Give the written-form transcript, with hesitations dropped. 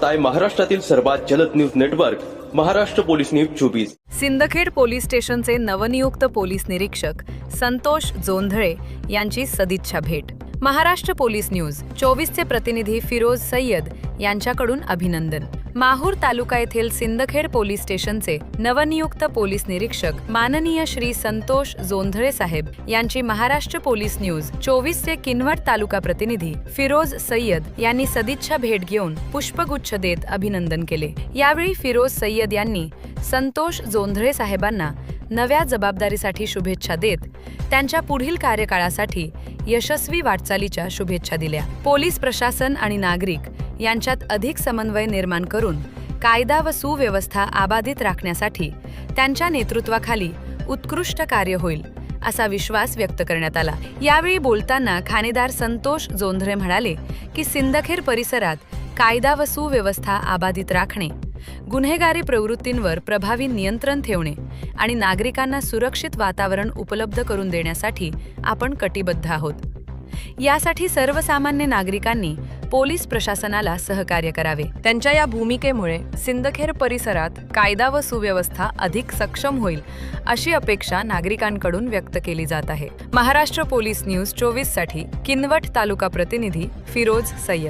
पाहताय महाराष्ट्रातील सर्वात जलद news network Maharashtra police news 24। Sindkhed police स्टेशनचे नवनियुक्त पोलीस निरीक्षक संतोष जोंधळे यांची सदिच्छा भेट। महाराष्ट्र पोलीस न्यूज 24 चे प्रतिनिधी फिरोज सय्यद यांच्याकडून अभिनंदन। माहूर तालुका येथील सिंदखेड पोलीस स्टेशनचे नवनियुक्त पोलीस निरीक्षक माननीय श्री संतोष जोंधळे साहेब यांची महाराष्ट्र पोलीस न्यूज 24 चे किनवट तालुका प्रतिनिधी फिरोज सय्यद यांनी सदिच्छा भेट घेऊन पुष्पगुच्छ देत अभिनंदन केले। यावेळी फिरोज सय्यद यांनी संतोष जोंधळे साहेबांना नव्या जबाबदारीसाठी शुभेच्छा देत त्यांच्या पुढील कार्यकाळासाठी यशस्वी वाटचालीच्या शुभेच्छा दिल्या। पोलीस प्रशासन आणि नागरिक यांच्यात अधिक समन्वय निर्माण करून कायदा व सुव्यवस्था अबाधित राखण्यासाठी त्यांच्या नेतृत्वाखाली उत्कृष्ट कार्य होईल असा विश्वास व्यक्त करण्यात आला। यावेळी बोलताना खाणेदार संतोष जोंधळे म्हणाले की सिंदखेड परिसरात कायदा व सुव्यवस्था अबाधित राखणे, गुन्हेगारी प्रवृत्तींवर प्रभावी नियंत्रण ठेवणे आणि नागरिकांना सुरक्षित वातावरण उपलब्ध करून देण्यासाठी आपण कटिबद्ध आहोत। यासाठी सर्वसामान्य नागरिकांनी पोलीस प्रशासनाला सहकार्य करावे। त्यांच्या या भूमिकेमुळे सिंदखेड परिसरात कायदा व सुव्यवस्था अधिक सक्षम होईल अशी अपेक्षा नागरिकांकडून व्यक्त केली जात आहे। महाराष्ट्र पोलीस न्यूज 24 साठी किनवट तालुका प्रतिनिधी फिरोज सय्यद।